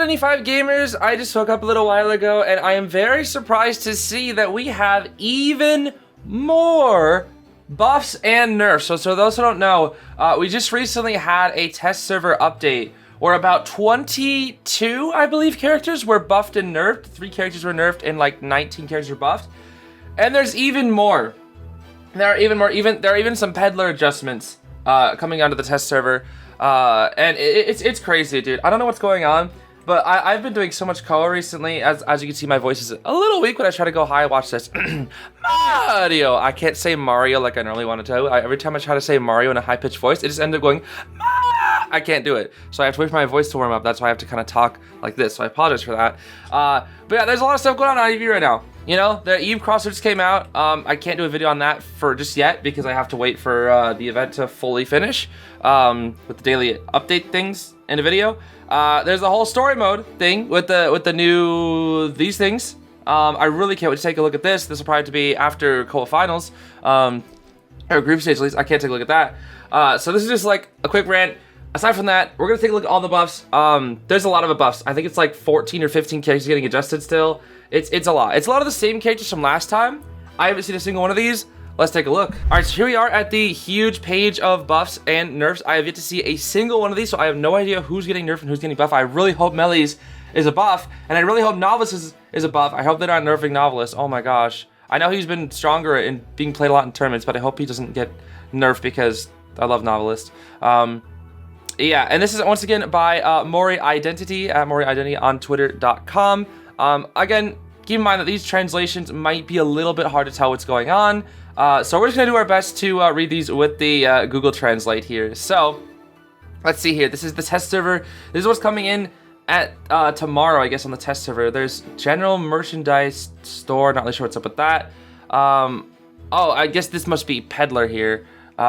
any 5 gamers? I just woke up a little while ago and I am very surprised to see that we have even more buffs and nerfs. So those who don't know, we just recently had a test server update where about 22, I believe, characters were buffed and nerfed. 3 characters were nerfed and like 19 characters were buffed. And there's even more. There are even some Peddler adjustments coming onto the test server. And it's crazy, dude. I don't know what's going on, but I've been doing so much call recently. As you can see, my voice is a little weak when I try to go high. Watch this. Mario. I can't say Mario like I normally want to. Every time I try to say Mario in a high-pitched voice, it just ends up going, I can't do it. So I have to wait for my voice to warm up. That's why I have to kind of talk like this. So I apologize for that. But yeah, there's a lot of stuff going on EV right now. You know, the Eve Crosser just came out. I can't do a video on that for just yet because I have to wait for the event to fully finish with the daily update things in a video. There's the whole story mode thing with the new these things. I really can't wait to take a look at this. This will probably have to be after quarterfinals or group stage at least. I can't take a look at that. So this is just like a quick rant. Aside from that, we're gonna take a look at all the buffs. There's a lot of buffs. I think it's like 14 or 15 characters getting adjusted still. It's a lot. It's a lot of the same characters from last time. I haven't seen a single one of these. Let's take a look. All right, so here we are at the huge page of buffs and nerfs. I have yet to see a single one of these, so I have no idea who's getting nerfed and who's getting buff. I really hope Melly's is a buff, and I really hope Novelist is a buff. I hope they're not nerfing Novelist. Oh my gosh. I know he's been stronger and being played a lot in tournaments, but I hope he doesn't get nerfed because I love Novelist. Yeah, and this is once again by Mori Identity at Mori Identity on Twitter.com. Again, keep in mind that these translations might be a little bit hard to tell what's going on. So we're just gonna do our best to read these with the Google Translate here. So let's see here. This is the test server. This is what's coming in at tomorrow, I guess, on the test server. There's general merchandise store. Not really sure what's up with that. Oh, I guess this must be Peddler here,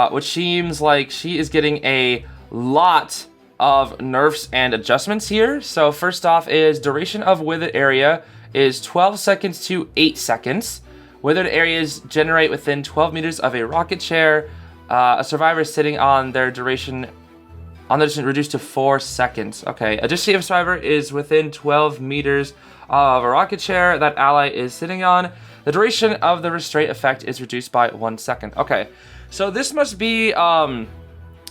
which seems like she is getting a lot of nerfs and adjustments here. So first off is duration of withered area is 12 seconds to 8 seconds. Withered areas generate within 12 meters of a rocket chair. A survivor is sitting on their duration reduced to 4 seconds. Okay, a distance of survivor is within 12 meters of a rocket chair that ally is sitting on. The duration of the restraint effect is reduced by 1 second. Okay, so this must be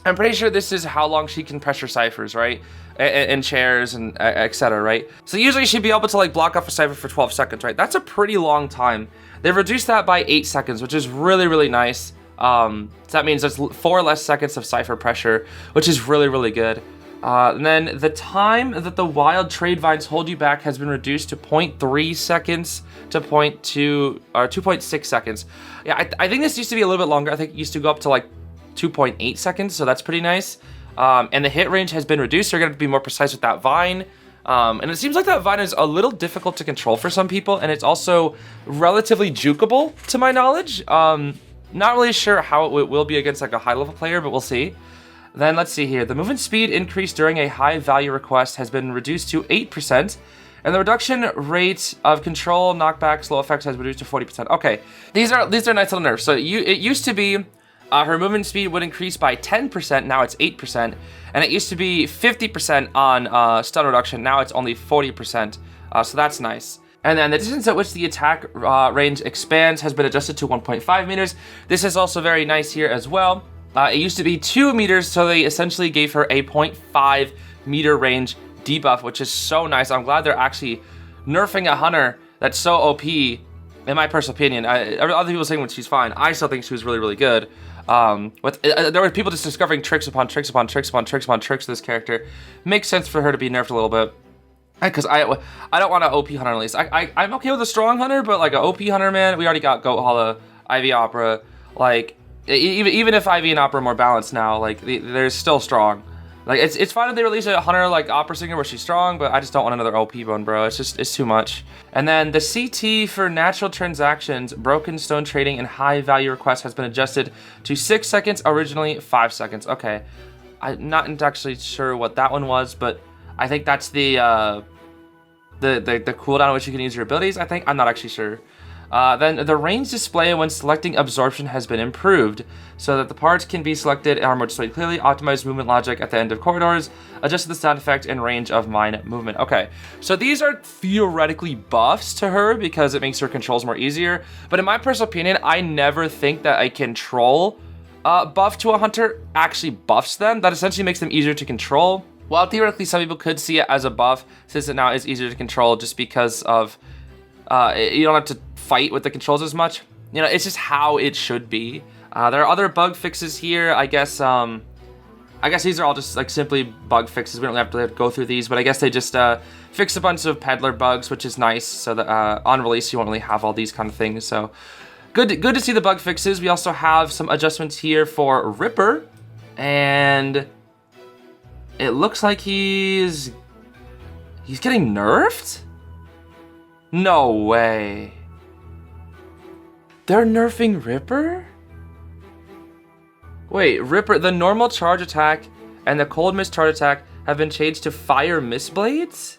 I'm pretty sure this is how long she can pressure ciphers, right? And chairs and etc., right? So usually she'd be able to like block off a cipher for 12 seconds, right? That's a pretty long time. They've reduced that by 8 seconds, which is really, really nice. So that means there's 4 less seconds of cipher pressure, which is really, really good. And then the time that the wild trade vines hold you back has been reduced to 0.3 seconds to 0.2 or 2.6 seconds. Yeah, I think this used to be a little bit longer. I think it used to go up to like 2.8 seconds, so that's pretty nice. And the hit range has been reduced, so you're gonna be more precise with that vine. And it seems like that vine is a little difficult to control for some people, and it's also relatively jukeable to my knowledge. Not really sure how it will be against like a high level player, but we'll see. Then let's see here. The movement speed increase during a high value request has been reduced to 8%, and the reduction rate of control, knockback, slow effects has reduced to 40%. Okay, these are nice little nerfs. So it used to be her movement speed would increase by 10%, now it's 8%. And it used to be 50% on stun reduction, now it's only 40%. So that's nice. And then the distance at which the attack range expands has been adjusted to 1.5 meters. This is also very nice here as well. It used to be 2 meters, so they essentially gave her a 0.5 meter range debuff, which is so nice. I'm glad they're actually nerfing a hunter that's so OP, in my personal opinion. Other people saying when she's fine. I still think she was really, really good. There were people just discovering tricks upon tricks upon tricks upon tricks upon tricks with this character. Makes sense for her to be nerfed a little bit. Because I don't want an OP hunter at least. I'm okay with a strong hunter, but like an OP hunter, man, we already got Goat Holla, Ivy Opera. Like, even if Ivy and Opera are more balanced now, like, they're still strong. Like, it's fine if they release a hunter like Opera Singer where she's strong, but I just don't want another OP bone, bro. It's too much. And then the CT for natural transactions, broken stone trading, and high value requests has been adjusted to 6 seconds, originally 5 seconds. Okay, I'm not actually sure what that one was, but I think that's the cooldown at which you can use your abilities, I think. I'm not actually sure. Then the range display when selecting absorption has been improved, so that the parts can be selected and are more displayed clearly. Optimized movement logic at the end of corridors. Adjusted the sound effect and range of mine movement. Okay, so these are theoretically buffs to her because it makes her controls more easier. But in my personal opinion, I never think that a control buff to a hunter actually buffs them. That essentially makes them easier to control. While theoretically some people could see it as a buff, since it now is easier to control just because of you don't have to fight with the controls as much. You know, it's just how it should be. There are other bug fixes here. I guess these are all just like simply bug fixes. We don't have to go through these, but I guess they just fixed a bunch of peddler bugs, which is nice. So that on release you won't really have all these kind of things. So good to see the bug fixes. We also have some adjustments here for Ripper, and it looks like he's getting nerfed? No way. They're nerfing Ripper? Wait, Ripper, the normal charge attack and the cold mist charge attack have been changed to fire mist blades?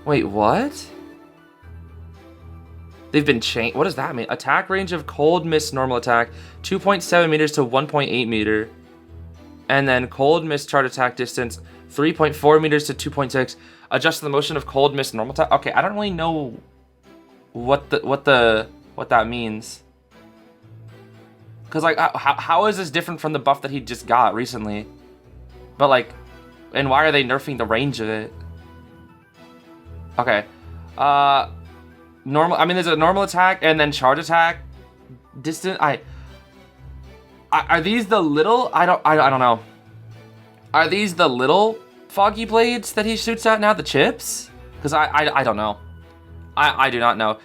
Wait, what? They've been changed. What does that mean? Attack range of cold mist normal attack 2.7 meters to 1.8 meter. And then cold mist charge attack distance 3.4 meters to 2.6. Adjust the motion of cold mist normal attack. Okay, I don't really know what that means. Cause like how is this different from the buff that he just got recently? But like, and why are they nerfing the range of it? Okay, normal. I mean, there's a normal attack and then charge attack. Distant. Are these the little? I don't know. Are these the little foggy blades that he shoots at now? The chips? Because I don't know. I do not know.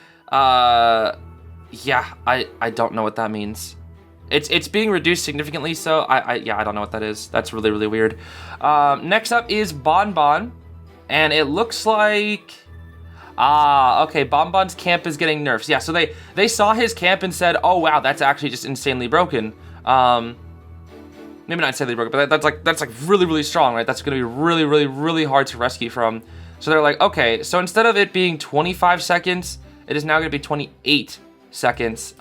Yeah, I don't know what that means. It's being reduced significantly, so I don't know what that is. That's really, really weird. Next up is Bonbon, and it looks like okay, Bonbon's camp is getting nerfs. Yeah, so they saw his camp and said, oh wow, that's actually just insanely broken. Maybe not insanely broken, but that's like really, really strong, right? That's gonna be really, really, really hard to rescue from. So they're like, okay, so instead of it being 25 seconds, it is now gonna be 28 seconds.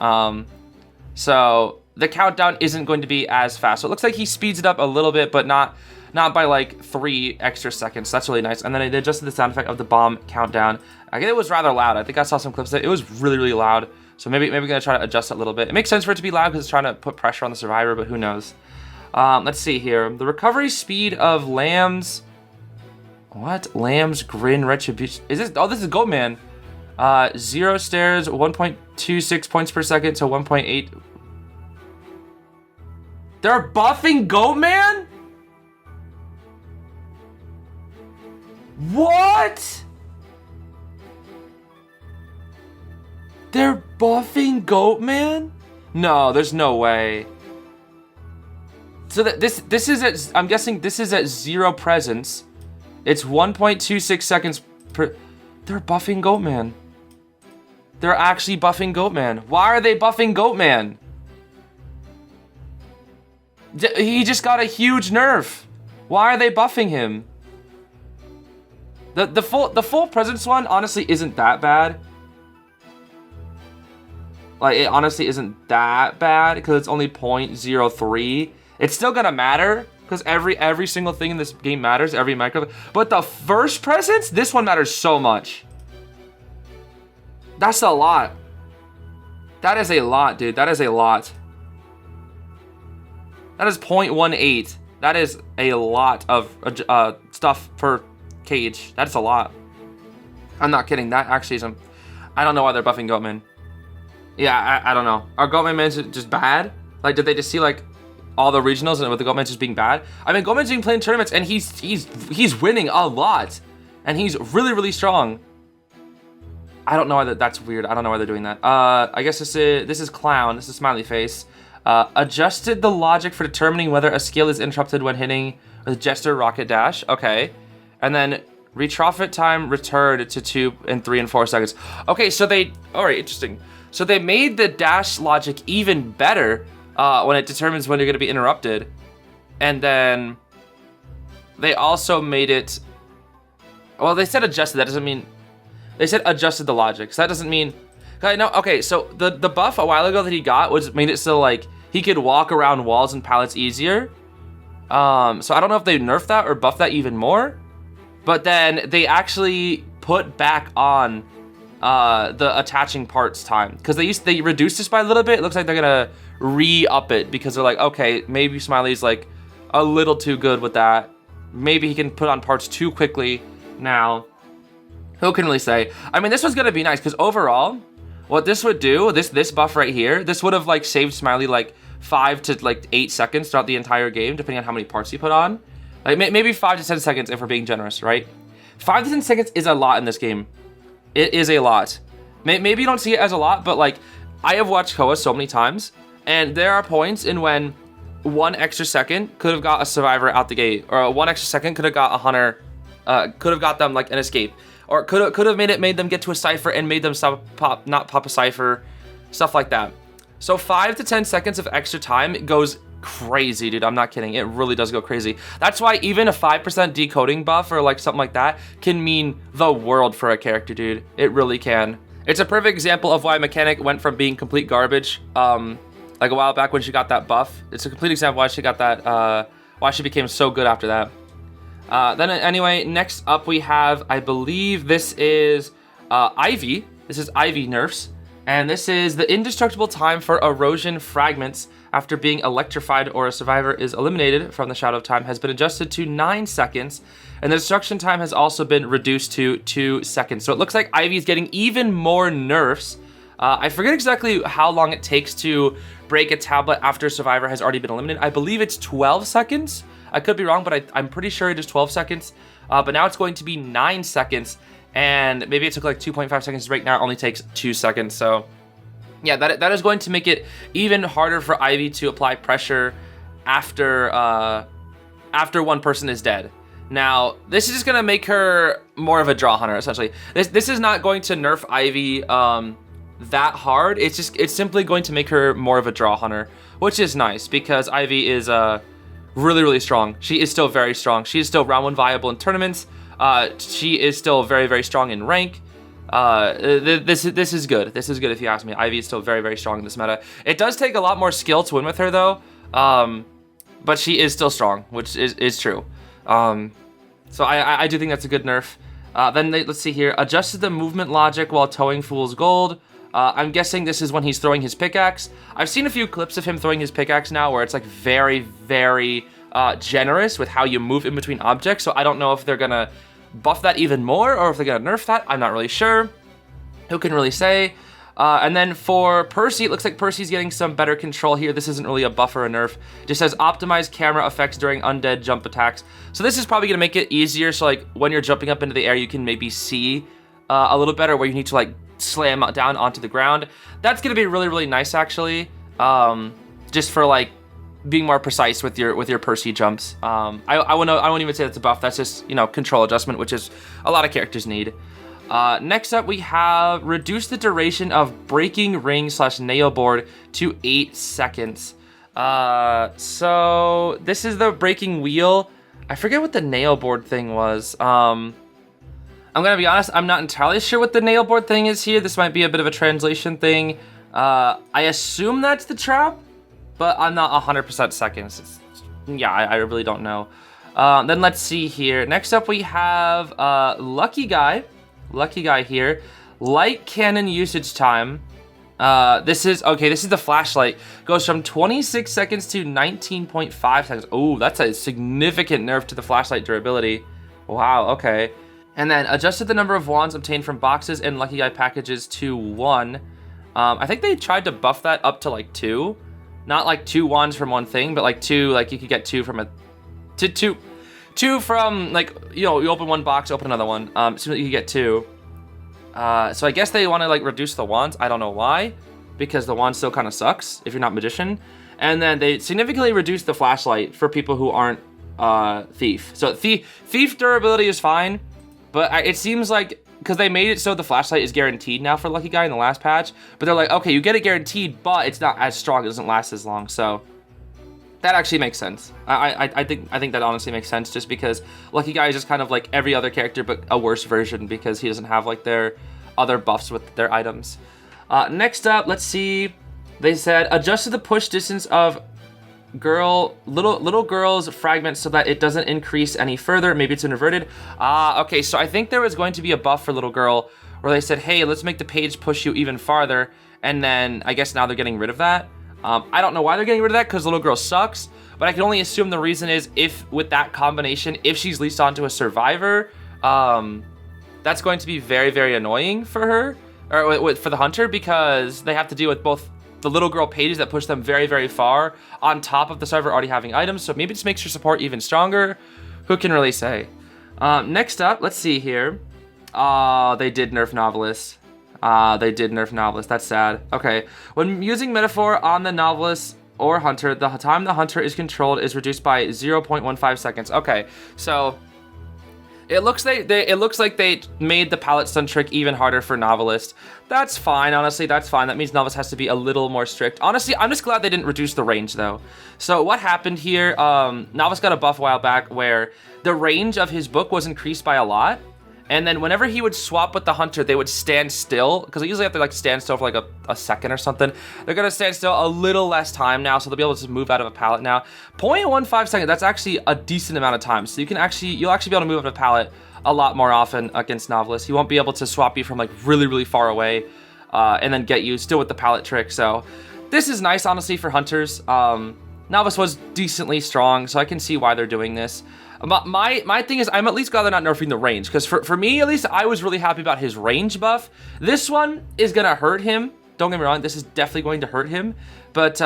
So the countdown isn't going to be as fast. So it looks like he speeds it up a little bit, but not by like 3 extra seconds. That's really nice. And then they adjusted the sound effect of the bomb countdown. I guess it was rather loud. I think I saw some clips that it was really, really loud. So maybe we're gonna try to adjust it a little bit. It makes sense for it to be loud because it's trying to put pressure on the survivor, but who knows? Let's see here. The recovery speed of Lamb's... What? Lamb's Grin Retribution. Is this... Oh, this is Goatman. 0 stairs, 1.26 points per second to 1.8. They're buffing Goatman? What? They're buffing Goatman? No, there's no way. So that this is at, I'm guessing this is at 0 presence. It's 1.26 seconds per. They're buffing Goatman. They're actually buffing Goatman. Why are they buffing Goatman? He just got a huge nerf. Why are they buffing him? The full presence one honestly isn't that bad. Like, it honestly isn't that bad because it's only 0.03. It's still gonna matter because every single thing in this game matters, every micro. But the first presence, this one matters so much. That's a lot. That is a lot, dude. That is a lot. That is 0.18. That is a lot of stuff per cage. That's a lot. I'm not kidding. That actually isn't. I don't know why they're buffing Goatman. Yeah, I don't know. Are Goatman men just bad? Like, did they just see like all the regionals and with the Goatman just being bad? I mean, Goatman's being played in tournaments and he's winning a lot, and he's really, really strong. I don't know why that's weird. I don't know why they're doing that. I guess this is Clown. This is Smiley Face. Adjusted the logic for determining whether a skill is interrupted when hitting with Jester Rocket Dash. Okay, and then retrofit time returned to 2 and 3 and 4 seconds. Okay, so all right, interesting. So they made the dash logic even better when it determines when you're going to be interrupted. And then they also made it... Well, they said adjusted. That doesn't mean... They said adjusted the logic. So that doesn't mean... I know. Okay, so the buff a while ago that he got made it so like he could walk around walls and pallets easier. So I don't know if they nerfed that or buffed that even more. But then they actually put back on the attaching parts time, because they reduced this by a little bit. It looks like they're gonna re-up it because they're like, okay, maybe Smiley's like a little too good with that. Maybe he can put on parts too quickly now. Who can really say? I mean, this was gonna be nice because overall, what this would do, this buff right here, this would have like saved Smiley like 5 to like 8 seconds throughout the entire game, depending on how many parts he put on. Like maybe 5 to 10 seconds if we're being generous, right? 5 to 10 seconds is a lot in this game. It is a lot. Maybe you don't see it as a lot, but like I have watched Koa so many times, and there are points in when 1 extra second could have got a survivor out the gate, or 1 extra second could have got a hunter, could have got them like an escape, or could have made them get to a cipher and made them not pop a cipher, stuff like that. So 5 to 10 seconds of extra time goes crazy, dude. I'm not kidding. It really does go crazy. That's why even a 5% decoding buff or like something like that can mean the world for a character, dude. It really can. It's a perfect example of why Mechanic went from being complete garbage like a while back when she got that buff. It's a complete example why she got that, why she became so good after that. Then anyway, next up we have, I believe this is Ivy. This is Ivy Nerfs. And this is the indestructible time for erosion fragments after being electrified or a survivor is eliminated from the Shadow of Time has been adjusted to 9 seconds. And the destruction time has also been reduced to 2 seconds. So it looks like Ivy is getting even more nerfs. I forget exactly how long it takes to break a tablet after a survivor has already been eliminated. I believe it's 12 seconds. I could be wrong, but I'm pretty sure it is 12 seconds. But now it's going to be 9 seconds. And maybe it took like 2.5 seconds to break. Now it only takes 2 seconds. So yeah, that is going to make it even harder for Ivy to apply pressure after one person is dead. Now, this is just going to make her more of a draw hunter, essentially. This is not going to nerf Ivy that hard. It's simply going to make her more of a draw hunter, which is nice because Ivy is really, really strong. She is still very strong. She is still round 1 viable in tournaments. She is still very, very strong in rank. This is good. This is good if you ask me. Ivy is still very, very strong in this meta. It does take a lot more skill to win with her though. But she is still strong, which is true. So I do think that's a good nerf. Then let's see here. Adjusted the movement logic while towing Fool's Gold. I'm guessing this is when he's throwing his pickaxe. I've seen a few clips of him throwing his pickaxe now where it's like very, very generous with how you move in between objects. So I don't know if they're gonna buff that even more or if they're gonna nerf that. I'm not really sure. Who can really say? And then for Percy, it looks like Percy's getting some better control here. This isn't really a buff or a nerf. It just says optimize camera effects during undead jump attacks. So this is probably gonna make it easier. So like when you're jumping up into the air, you can maybe see a little better where you need to like slam down onto the ground. That's gonna be really, really nice actually. Just for like being more precise with your Percy jumps. I won't even say that's a buff. That's just, you know, control adjustment, which is a lot of characters need. Next up, we have reduce the duration of breaking ring / nail board to 8 seconds. So this is the breaking wheel. I forget what the nail board thing was. I'm gonna be honest, I'm not entirely sure what the nail board thing is here. This might be a bit of a translation thing. I assume that's the trap, but I'm not 100% seconds. Yeah, I really don't know. Then let's see here. Next up, we have Lucky Guy. Lucky Guy here. Light cannon usage time. This is the flashlight. Goes from 26 seconds to 19.5 seconds. Oh, that's a significant nerf to the flashlight durability. Wow, okay. And then adjusted the number of wands obtained from boxes and Lucky Guy packages to 1. I think they tried to buff that up to like 2. Not like 2 wands from one thing, but like 2, like you could get 2 from two from, like, you know, you open one box, open another one, so that you get 2. So I guess they want to like reduce the wands. I don't know why, because the wand still kind of sucks if you're not magician. And then they significantly reduced the flashlight for people who aren't thief. So thief durability is fine, but it seems like, because they made it so the flashlight is guaranteed now for Lucky Guy in the last patch, but they're like, okay, you get it guaranteed, but it's not as strong, it doesn't last as long. So that actually makes sense. I think that honestly makes sense, just because Lucky Guy is just kind of like every other character, but a worse version, because he doesn't have like their other buffs with their items. Next up, let's see. They said adjusted the push distance of little girl's fragment so that it doesn't increase any further. Maybe it's inverted. Okay, so I think there was going to be a buff for little girl where they said, hey, let's make the page push you even farther. And then I guess now they're getting rid of that. I don't know why they're getting rid of that because little girl sucks, but I can only assume the reason is if with that combination, if she's leased onto a survivor, that's going to be very, very annoying for her or for the hunter because they have to deal with both the little girl pages that push them very, very far on top of the server already having items. So maybe it just makes your support even stronger. Who can really say? Next up, let's see here. They did nerf Novelist. They did nerf Novelist. That's sad. Okay. When using metaphor on the Novelist or Hunter, the time the Hunter is controlled is reduced by 0.15 seconds. Okay. So it looks like they made the palette stun trick even harder for Novelist. That's fine, honestly, that's fine. That means Novelist has to be a little more strict. Honestly, I'm just glad they didn't reduce the range though. So what happened here, Novelist got a buff a while back where the range of his book was increased by a lot. And then whenever he would swap with the Hunter, they would stand still, because they usually have to like stand still for like a second or something. They're gonna stand still a little less time now, so they'll be able to move out of a pallet now. 0.15 seconds, that's actually a decent amount of time. So you'll actually be able to move out of a pallet a lot more often against Novelist. He won't be able to swap you from like really, really far away and then get you still with the pallet trick. So this is nice, honestly, for Hunters. Novelist was decently strong, so I can see why they're doing this. My thing is, I'm at least glad they're not nerfing the range, because for me, at least, I was really happy about his range buff. This one is going to hurt him. Don't get me wrong, this is definitely going to hurt him, but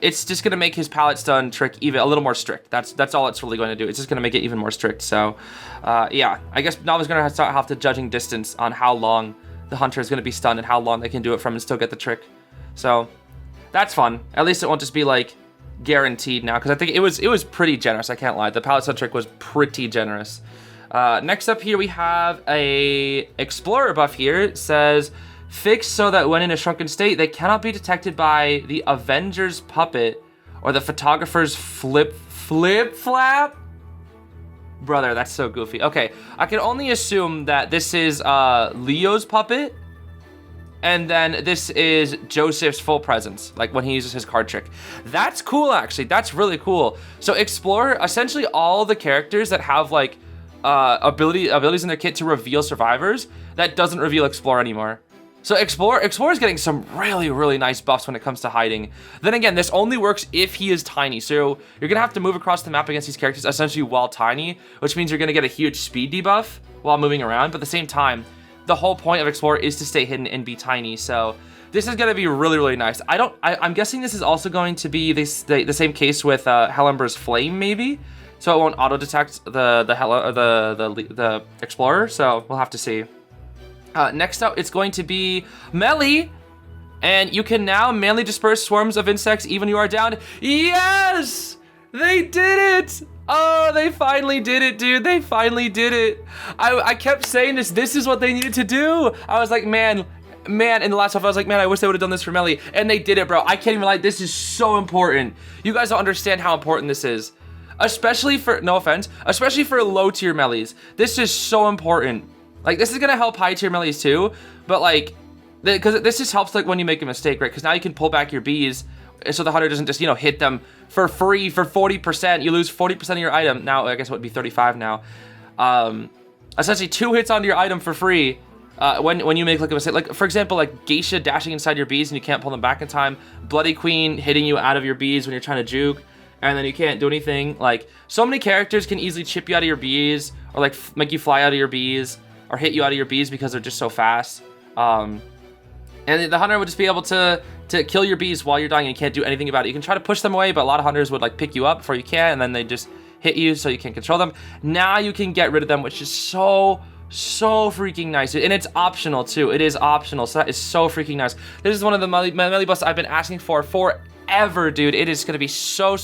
it's just going to make his pallet stun trick even a little more strict. That's all it's really going to do. It's just going to make it even more strict. So, yeah, I guess Novel's going to have to judging distance on how long the Hunter is going to be stunned and how long they can do it from and still get the trick. So, that's fun. At least it won't just be like guaranteed now, because I think it was pretty generous. I can't lie. The pallet stun trick was pretty generous. Next up here we have a Explorer buff here. It says fixed so that when in a shrunken state they cannot be detected by the Avenger's puppet or the photographer's flip flap. Brother, that's so goofy. Okay, I can only assume that this is Leo's puppet. And then this is Joseph's full presence, like when he uses his card trick. That's cool, actually. That's really cool. So Explorer, essentially all the characters that have like abilities in their kit to reveal survivors, that doesn't reveal Explorer anymore. So Explorer is getting some really, really nice buffs when it comes to hiding. Then again, this only works if he is tiny. So you're gonna have to move across the map against these characters essentially while tiny, which means you're gonna get a huge speed debuff while moving around, but at the same time, the whole point of Explorer is to stay hidden and be tiny, so this is going to be really, really nice. I'm guessing this is also going to be the same case with Hellember's Flame, maybe, so it won't auto detect the Explorer. So we'll have to see. Next up, it's going to be Melly, and you can now manually disperse swarms of insects even you are down. Yes, they did it. Oh, they finally did it, dude. They finally did it. I kept saying this is what they needed to do. I was like, man, in the last stuff, I was like, man, I wish they would have done this for Melly. And they did it, bro. I can't even lie. This is so important. You guys don't understand how important this is. Especially for, no offense, especially for low tier Mellys. This is so important. Like, this is going to help high tier Mellys too. But like, because this just helps like when you make a mistake, right? Because now you can pull back your bees, so the Hunter doesn't just, hit them for free for 40%. You lose 40% of your item. Now, I guess it would be 35 now. Essentially, 2 hits onto your item for free when you make like a mistake. Like, for example, like Geisha dashing inside your bees and you can't pull them back in time. Bloody Queen hitting you out of your bees when you're trying to juke, and then you can't do anything. Like, so many characters can easily chip you out of your bees, or like make you fly out of your bees, or hit you out of your bees because they're just so fast. And the Hunter would just be able to kill your bees while you're dying and you can't do anything about it. You can try to push them away, but a lot of Hunters would like pick you up before you can, and then they just hit you so you can't control them. Now you can get rid of them, which is so freaking nice. And it's optional too. It is optional, so that is so freaking nice. This is one of the Melly buffs I've been asking for forever, dude. It is gonna be so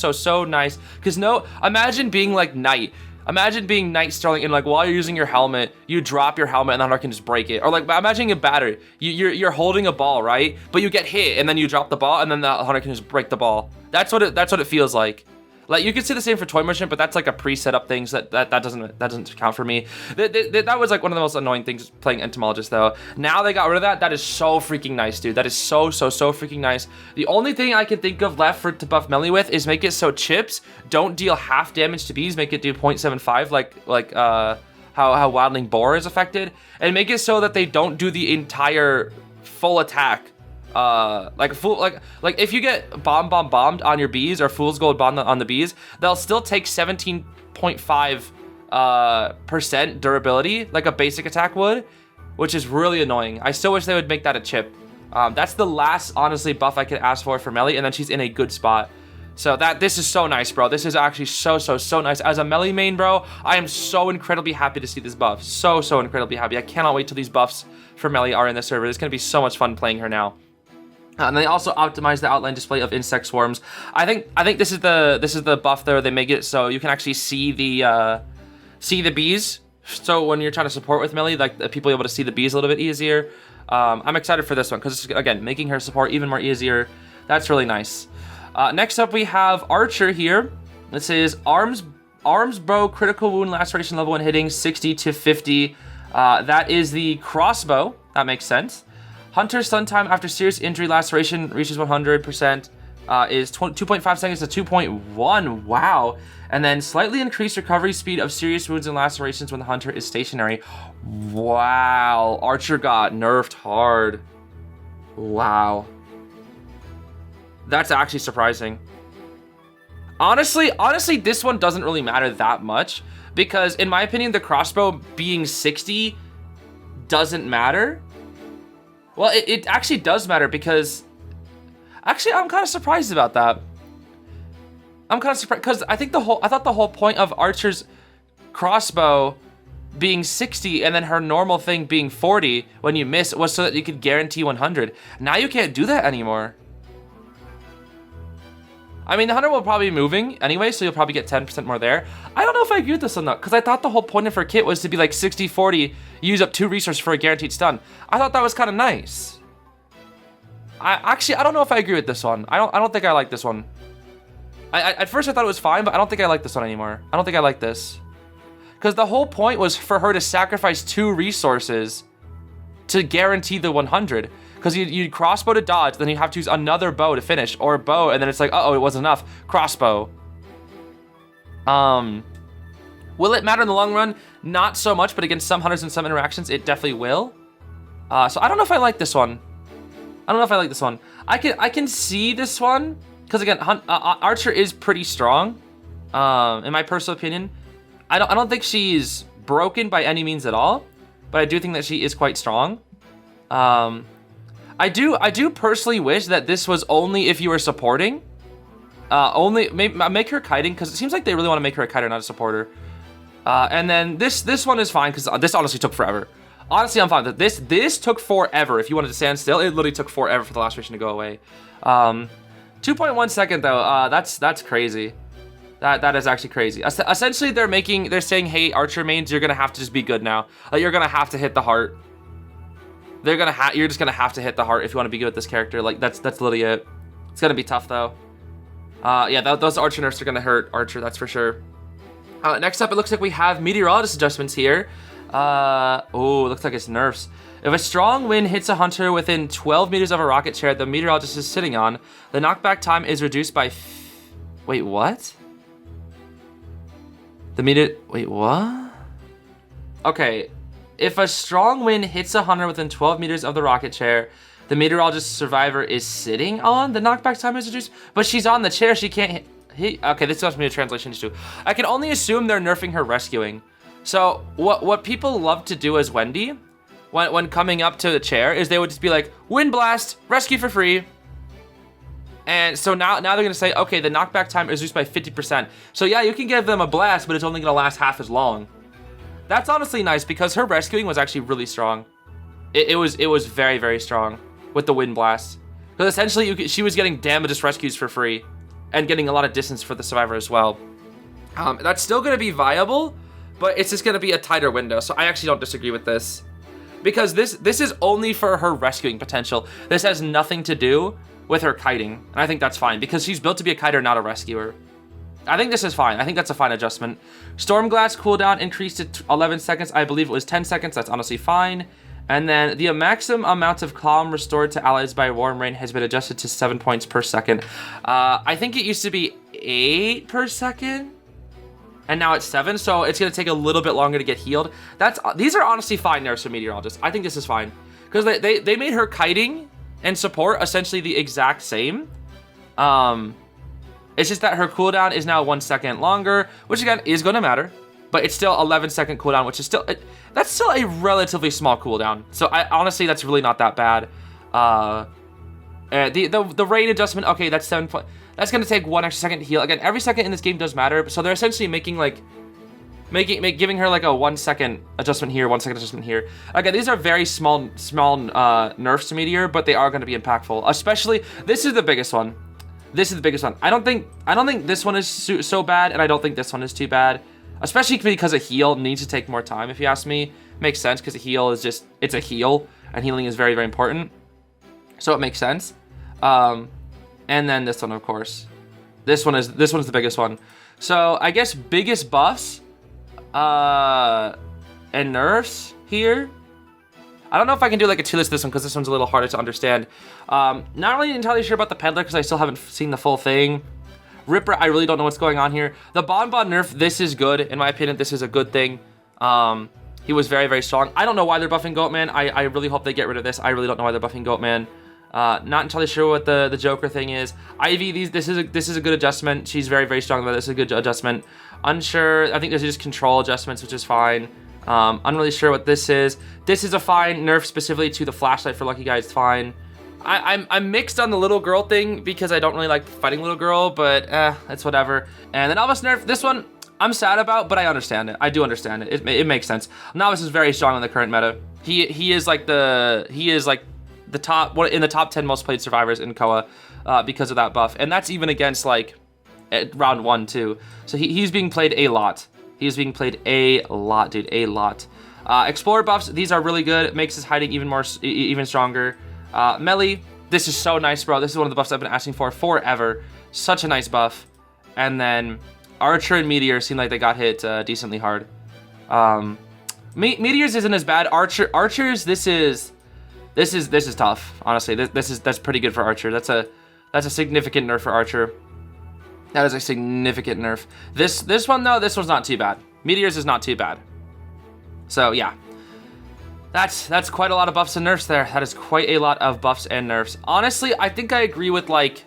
nice. Because imagine being like Knight. Imagine being Knight Sterling and like while you're using your helmet, you drop your helmet and the Hunter can just break it. Or like imagine a batter. You're holding a ball, right? But you get hit and then you drop the ball and then the Hunter can just break the ball. That's what it feels like. Like, you could say the same for Toy Merchant, but that's like a pre-set up thing, so that doesn't count for me. That was like one of the most annoying things playing Entomologist, though. Now they got rid of that. That is so freaking nice, dude. That is so freaking nice. The only thing I can think of left to buff Melly with is make it so chips don't deal half damage to bees, make it do 0.75, like how Wildling Boar is affected, and make it so that they don't do the entire full attack. Like if you get bombed on your bees or Fool's Gold bombed on the bees, they'll still take 17.5% durability, like a basic attack would, which is really annoying. I still wish they would make that a chip. That's the last, honestly, buff I could ask for Melly, and then she's in a good spot. So this is so nice, bro. This is actually so nice. As a Melly main, bro, I am so incredibly happy to see this buff. So incredibly happy. I cannot wait till these buffs for Melly are in the server. It's gonna be so much fun playing her now. And they also optimize the outline display of insect swarms. I think this is the buff there. They make it so you can actually see the bees. So when you're trying to support with Melly, like the people are able to see the bees a little bit easier. I'm excited for this one because again, making her support even more easier. That's really nice. Next up we have Archer here. This is arms bow critical wound laceration level when hitting 60 to 50. That is the crossbow. That makes sense. Hunter stun time after serious injury laceration reaches 100% is 2.5 seconds to 2.1. Wow. And then slightly increased recovery speed of serious wounds and lacerations when the hunter is stationary. Wow. Archer got nerfed hard. Wow. That's actually surprising. Honestly, this one doesn't really matter that much because in my opinion, the crossbow being 60 doesn't matter. Well, it actually does matter because... Actually, I'm kind of surprised about that. I'm kind of surprised because I thought the whole point of Archer's crossbow being 60 and then her normal thing being 40 when you miss was so that you could guarantee 100. Now you can't do that anymore. I mean, the hunter will probably be moving anyway, so you'll probably get 10% more there. I don't know if I agree with this one though, because I thought the whole point of her kit was to be like 60-40, use up 2 resources for a guaranteed stun. I thought that was kind of nice. I don't know if I agree with this one. I don't think I like this one. At first I thought it was fine, but I don't think I like this one anymore. I don't think I like this. Because the whole point was for her to sacrifice 2 resources to guarantee the 100. Because you'd crossbow to dodge, then you have to use another bow to finish, or a bow, and then it's like, uh-oh, it wasn't enough. Crossbow. Will it matter in the long run? Not so much, but against some hunters and some interactions, it definitely will. So I don't know if I like this one. I can see this one, because again, Archer is pretty strong, in my personal opinion. I don't think she's broken by any means at all, but I do think that she is quite strong. I do personally wish that this was only if you were supporting. Only make her kiting, because it seems like they really want to make her a kiter, not a supporter. And then this one is fine, because this honestly took forever. Honestly, I'm fine with it. This took forever. If you wanted to stand still, it literally took forever for the laceration to go away. 2.1 second though. That's crazy. That is actually crazy. Essentially, they're saying, hey, Archer mains, you're gonna have to just be good now. Like, you're gonna have to hit the heart. You're just gonna have to hit the heart if you want to be good with this character. Like, that's literally it. It's gonna be tough though. Yeah, those Archer nerfs are gonna hurt Archer, that's for sure. Next up, it looks like we have Meteorologist adjustments here. Oh, looks like it's nerfs. If a strong wind hits a hunter within 12 meters of a rocket chair the Meteorologist is sitting on, the knockback time is reduced by... Wait, what? Wait, what? Okay. If a strong wind hits a hunter within 12 meters of the rocket chair the Meteorologist survivor is sitting on, the knockback time is reduced. But she's on the chair, she can't hit. Okay, this must be a translation issue. I can only assume they're nerfing her rescuing. So what people love to do as Wendy, when coming up to the chair, is they would just be like, wind blast, rescue for free. And so now they're gonna say, okay, the knockback time is reduced by 50%. So yeah, you can give them a blast, but it's only gonna last half as long. That's honestly nice because her rescuing was actually really strong. It was very, very strong with the wind blast. Because essentially she was getting damages rescues for free and getting a lot of distance for the survivor as well. That's still gonna be viable, but it's just gonna be a tighter window. So I actually don't disagree with this. Because this is only for her rescuing potential. This has nothing to do with her kiting. And I think that's fine because she's built to be a kiter, not a rescuer. I think this is fine. I think that's a fine adjustment. Stormglass cooldown increased to 11 seconds. I believe it was 10 seconds. That's honestly fine. And then the maximum amount of calm restored to allies by warm rain has been adjusted to 7 points per second. I think it used to be 8 per second, and now it's 7, so it's gonna take a little bit longer to get healed. These are honestly fine nerfs for Meteorologist. I think this is fine because they made her kiting and support essentially the exact same. It's just that her cooldown is now 1 second longer, which again is gonna matter. But it's still 11-second cooldown, which is still that's still a relatively small cooldown. So honestly, that's really not that bad. The rain adjustment, okay, that's 7 points. That's gonna take 1 extra second to heal. Again, every second in this game does matter. So they're essentially giving her like a 1 second adjustment here, 1 second adjustment here. Again, these are very small nerfs to Meteor, but they are gonna be impactful. Especially, this is the biggest one. This is the biggest one. I don't think this one is so bad, and I don't think this one is too bad. Especially because a heal needs to take more time, if you ask me. Makes sense, because a heal is just, it's a heal, and healing is very, very important. So it makes sense. And then this one, of course. This one's the biggest one. So I guess biggest buffs and nerfs here. I don't know if I can do like a tier list of this one, because this one's a little harder to understand. Not really entirely sure about the Peddler, because I still haven't seen the full thing. Ripper, I really don't know what's going on here. The Bonbon nerf, this is good. In my opinion, this is a good thing. He was very, very strong. I don't know why they're buffing Goatman. I really hope they get rid of this. I really don't know why they're buffing Goatman. Not entirely sure what the Joker thing is. Ivy, this is a good adjustment. She's very, very strong, but this is a good adjustment. Unsure, I think these are just control adjustments, which is fine. I'm really sure what this is. This is a fine nerf specifically to the flashlight for Lucky Guy. It's fine. I'm mixed on the little girl thing because I don't really like fighting little girl, but it's whatever. And the Novelist nerf, this one I'm sad about, but I understand it. I do understand it. It makes sense. Novice is very strong in the current meta. He is like the top in the top 10 most played survivors in Koa because of that buff, and that's even against like round 1 too. So he's being played a lot. He's being played a lot, dude, a lot. Explorer buffs, these are really good. It makes his hiding even stronger. Melly, this is so nice, bro. This is one of the buffs I've been asking for forever. Such a nice buff. And then Archer and Meteor seem like they got hit decently hard. Meteors isn't as bad. Archers, this is tough. Honestly, that's pretty good for Archer. That's a significant nerf for Archer. That is a significant nerf. This one though, this one's not too bad. Meteors is not too bad. So yeah. That's quite a lot of buffs and nerfs there. That is quite a lot of buffs and nerfs. Honestly, I think I agree with like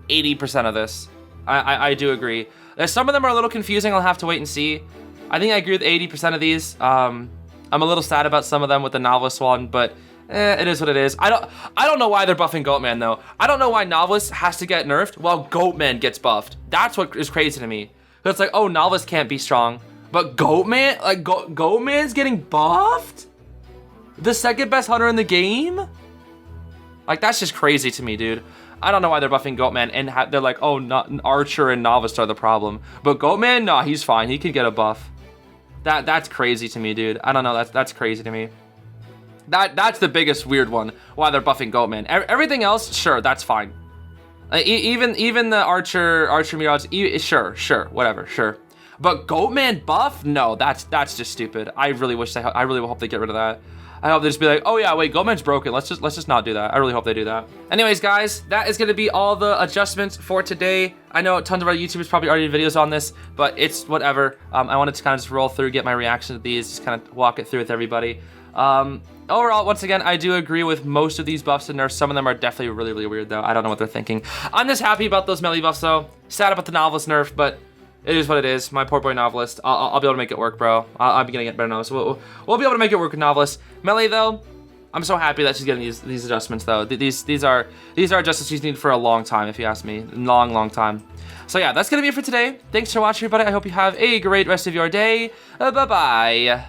80% of this. I do agree. Some of them are a little confusing. I'll have to wait and see. I think I agree with 80% of these. I'm a little sad about some of them with the Novelist one, but it is what it is. I don't know why they're buffing Goatman though. I don't know why Novelist has to get nerfed while Goatman gets buffed. That's what is crazy to me. It's like, oh, Novelist can't be strong, but Goatman, like Goatman's getting buffed? The second best hunter in the game? Like, that's just crazy to me, dude. I don't know why they're buffing Goatman and they're like, oh, Archer and Novice are the problem. But Goatman, nah, he's fine. He can get a buff. That's crazy to me, dude. I don't know. That's crazy to me. That's the biggest weird one. Why they're buffing Goatman. Everything else, sure, that's fine. Even the Archer Meteorologist, sure, whatever, sure. But Goatman buff? No, that's just stupid. I really hope they get rid of that. I hope they just be like, oh yeah, wait, Goatman's broken. Let's just not do that. I really hope they do that. Anyways, guys, that is gonna be all the adjustments for today. I know tons of our YouTubers probably already did videos on this, but it's whatever. I wanted to kind of just roll through, get my reaction to these, just kind of walk it through with everybody. Overall, once again, I do agree with most of these buffs and nerfs. Some of them are definitely really, really weird though. I don't know what they're thinking. I'm just happy about those Melly buffs though. Sad about the Novelist nerf, but it is what it is. My poor boy Novelist. I'll be able to make it work, bro. I'm gonna get better now, so we'll be able to make it work with Novelist. Melly though, I'm so happy that she's getting these adjustments though. These are adjustments she's needed for a long time, if you ask me. Long time. So yeah, that's gonna be it for today. Thanks for watching, everybody. I hope you have a great rest of your day. Bye-bye.